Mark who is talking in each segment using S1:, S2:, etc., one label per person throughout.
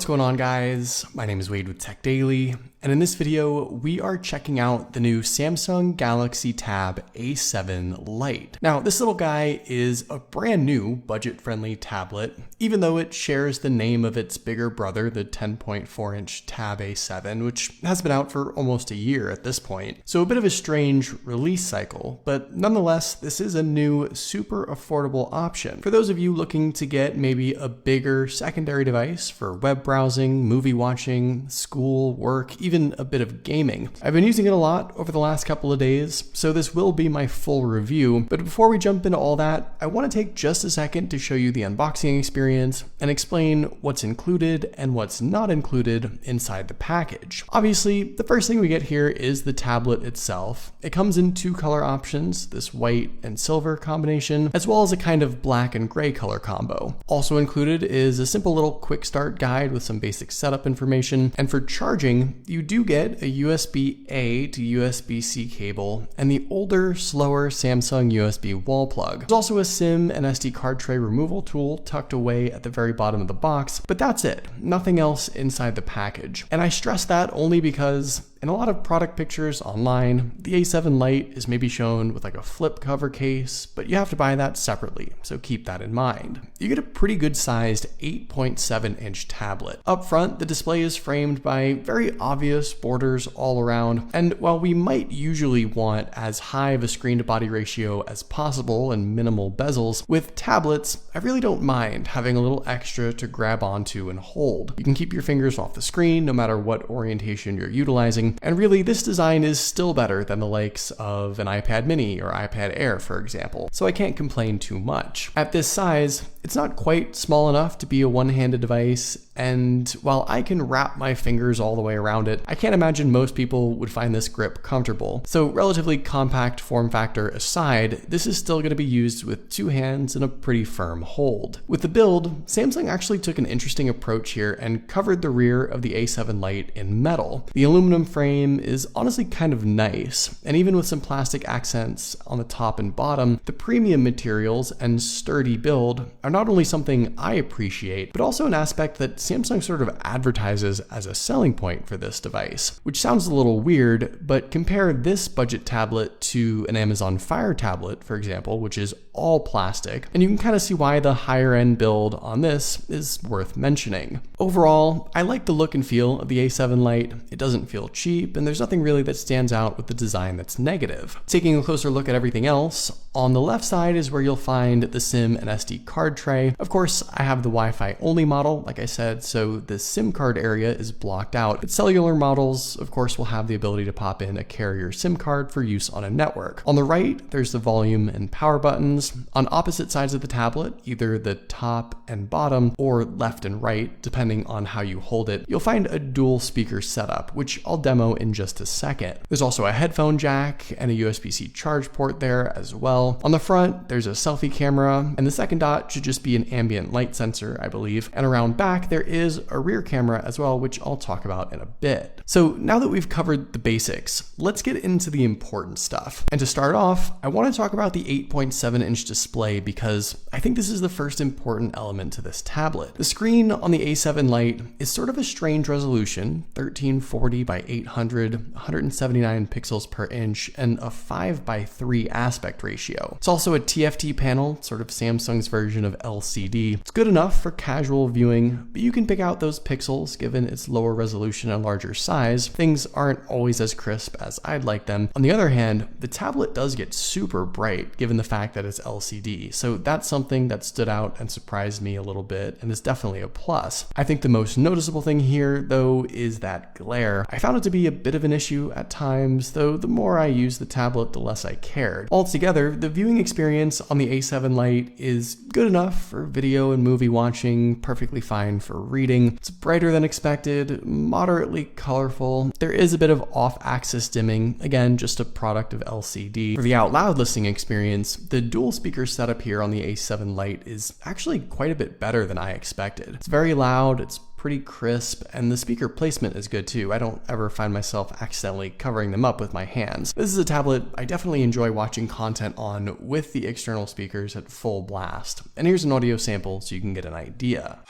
S1: going on, guys? My name is Wade with Tech Daily, and in this video, we are checking out the new Samsung Galaxy Tab A7 Lite. Now, this little guy is a brand new budget-friendly tablet, even though it shares the name of its bigger brother, the 10.4-inch Tab A7, which has been out for almost a year at this point. So a bit of a strange release cycle, but nonetheless, this is a new, super affordable option. For those of you looking to get maybe a bigger secondary device for web browsing, movie watching, school, work, even a bit of gaming. I've been using it a lot over the last couple of days, so this will be my full review. But before we jump into all that, I want to take just a second to show you the unboxing experience and explain what's included and what's not included inside the package. Obviously, the first thing we get here is the tablet itself. It comes in two color options, this white and silver combination, as well as a kind of black and gray color combo. Also included is a simple little quick start guide with some basic setup information, and for charging, you do get a USB-A to USB-C cable and the older, slower Samsung USB wall plug. There's also a SIM and SD card tray removal tool tucked away at the very bottom of the box, but that's it. Nothing else inside the package. And I stress that only because in a lot of product pictures online, the A7 Lite is maybe shown with like a flip cover case, but you have to buy that separately, so keep that in mind. You get a pretty good sized 8.7-inch tablet. Up front, the display is framed by very obvious borders all around, and while we might usually want as high of a screen to body ratio as possible and minimal bezels, with tablets, I really don't mind having a little extra to grab onto and hold. You can keep your fingers off the screen no matter what orientation you're utilizing. And really, this design is still better than the likes of an iPad mini or iPad Air, for example, so I can't complain too much. At this size, it's not quite small enough to be a one-handed device, and while I can wrap my fingers all the way around it, I can't imagine most people would find this grip comfortable. So relatively compact form factor aside, this is still going to be used with two hands and a pretty firm hold. With the build, Samsung actually took an interesting approach here and covered the rear of the A7 Lite in metal. The aluminum frame is honestly kind of nice, and even with some plastic accents on the top and bottom, the premium materials and sturdy build are not only something I appreciate, but also an aspect that Samsung sort of advertises as a selling point for this device, which sounds a little weird, but compare this budget tablet to an Amazon Fire tablet, for example, which is all plastic, and you can kind of see why the higher end build on this is worth mentioning. Overall, I like the look and feel of the A7 Lite. It doesn't feel cheap, and there's nothing really that stands out with the design that's negative. Taking a closer look at everything else, on the left side is where you'll find the SIM and SD card tray. Of course, I have the Wi-Fi only model, like I said, so the SIM card area is blocked out, but cellular models, of course, will have the ability to pop in a carrier SIM card for use on a network. On the right, there's the volume and power buttons. On opposite sides of the tablet, either the top and bottom or left and right, depending on how you hold it, you'll find a dual speaker setup, which I'll demo in just a second. There's also a headphone jack and a USB-C charge port there as well. On the front, there's a selfie camera, and the second dot should just be an ambient light sensor, I believe. And around back, there is a rear camera as well, which I'll talk about in a bit. So now that we've covered the basics, let's get into the important stuff. And to start off, I want to talk about the 8.7-inch display because I think this is the first important element to this tablet. The screen on the A7 Lite is sort of a strange resolution, 1340 by 800, 179 pixels per inch, and a 5:3 aspect ratio. It's also a TFT panel, sort of Samsung's version of LCD. It's good enough for casual viewing, but you can pick out those pixels given its lower resolution and larger size. Things aren't always as crisp as I'd like them. On the other hand, the tablet does get super bright given the fact that it's LCD, so that's something that stood out and surprised me a little bit and is definitely a plus. I think the most noticeable thing here, though, is that glare. I found it to be a bit of an issue at times, though the more I used the tablet, the less I cared. Altogether, the viewing experience on the A7 Lite is good enough for video and movie watching, perfectly fine for reading. It's brighter than expected, moderately colorful. There is a bit of off-axis dimming, again, just a product of LCD. For the out loud listening experience, the dual speaker setup here on the A7 Lite is actually quite a bit better than I expected. It's very loud, it's pretty crisp, and the speaker placement is good too. I don't ever find myself accidentally covering them up with my hands. This is a tablet I definitely enjoy watching content on with the external speakers at full blast. And here's an audio sample so you can get an idea.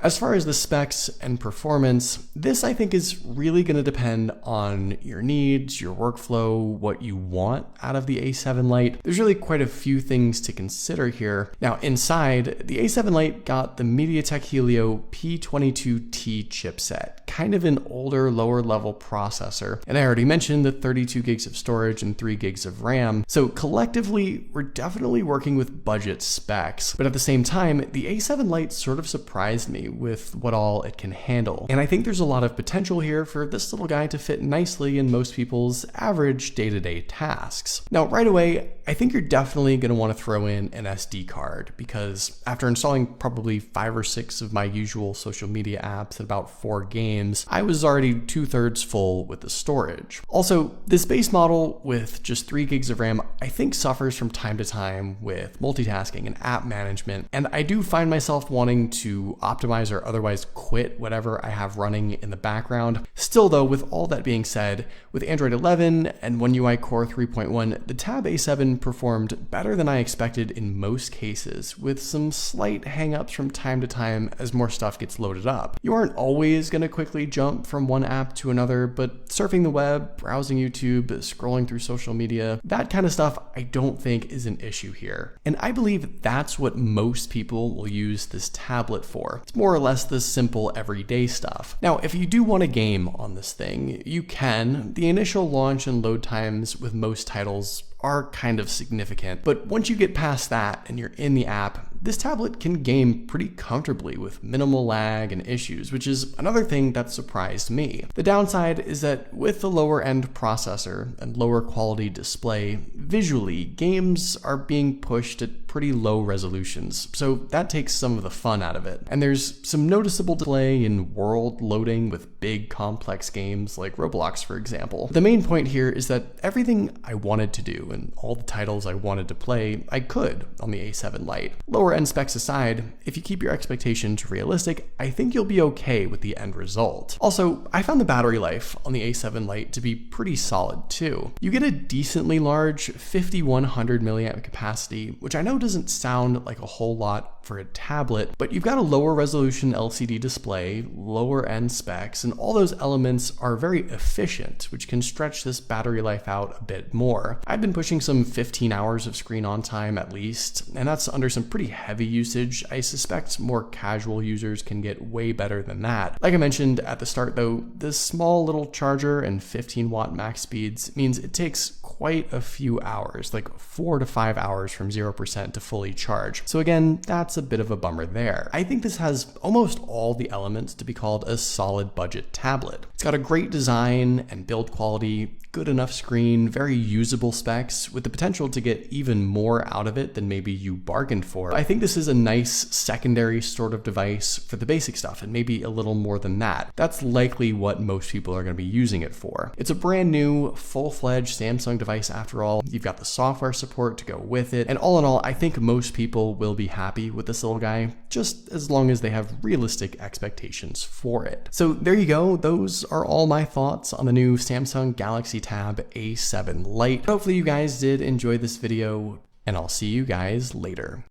S1: As far as the specs and performance, this I think is really going to depend on your needs, your workflow, what you want out of the A7 Lite. There's really quite a few things to consider here. Now inside, the A7 Lite got the MediaTek Helio P22T chipset, kind of an older, lower level processor. And I already mentioned the 32 gigs of storage and 3 gigs of RAM. So collectively, we're definitely working with budget specs. But at the same time, the A7 Lite sort of surprised me with what all it can handle. And I think there's a lot of potential here for this little guy to fit nicely in most people's average day-to-day tasks. Now, right away, I think you're definitely going to want to throw in an SD card because after installing probably 5 or 6 of my usual social media apps and about 4 games, I was already 2/3 full with the storage. Also, this base model with just 3 gigs of RAM, I think suffers from time to time with multitasking and app management. And I do find myself wanting to optimize or otherwise quit whatever I have running in the background. Still though, with all that being said, with Android 11 and One UI Core 3.1, the Tab A7 performed better than I expected in most cases, with some slight hangups from time to time as more stuff gets loaded up. You aren't always going to quickly jump from one app to another, but surfing the web, browsing YouTube, scrolling through social media, that kind of stuff I don't think is an issue here. And I believe that's what most people will use this tablet for. It's more or less the simple everyday stuff. Now, if you do want a game on this thing, you can. The initial launch and load times with most titles are kind of significant, but once you get past that and you're in the app, this tablet can game pretty comfortably with minimal lag and issues, which is another thing that surprised me. The downside is that with the lower end processor and lower quality display, visually, games are being pushed at pretty low resolutions, so that takes some of the fun out of it. And there's some noticeable delay in world loading with big complex games like Roblox, for example. The main point here is that everything I wanted to do and all the titles I wanted to play, I could on the A7 Lite. Lower end specs aside, if you keep your expectations realistic, I think you'll be okay with the end result. Also, I found the battery life on the A7 Lite to be pretty solid too. You get a decently large 5100 milliamp capacity, which I know doesn't sound like a whole lot for a tablet, but you've got a lower resolution LCD display, lower end specs, and all those elements are very efficient, which can stretch this battery life out a bit more. I've been pushing some 15 hours of screen on time at least, and that's under some pretty heavy usage. I suspect more casual users can get way better than that. Like I mentioned at the start though, this small little charger and 15 watt max speeds means it takes quite a few hours, like 4 to 5 hours from 0% to fully charge. So again, that's a bit of a bummer there. I think this has almost all the elements to be called a solid budget tablet. It's got a great design and build quality, good enough screen, very usable specs, with the potential to get even more out of it than maybe you bargained for. I think this is a nice secondary sort of device for the basic stuff, and maybe a little more than that. That's likely what most people are going to be using it for. It's a brand new, full-fledged Samsung device after all. You've got the software support to go with it, and all in all, I think most people will be happy with this little guy, just as long as they have realistic expectations for it. So there you go. Those are all my thoughts on the new Samsung Galaxy Tab A7 Lite. Hopefully you guys did enjoy this video, and I'll see you guys later.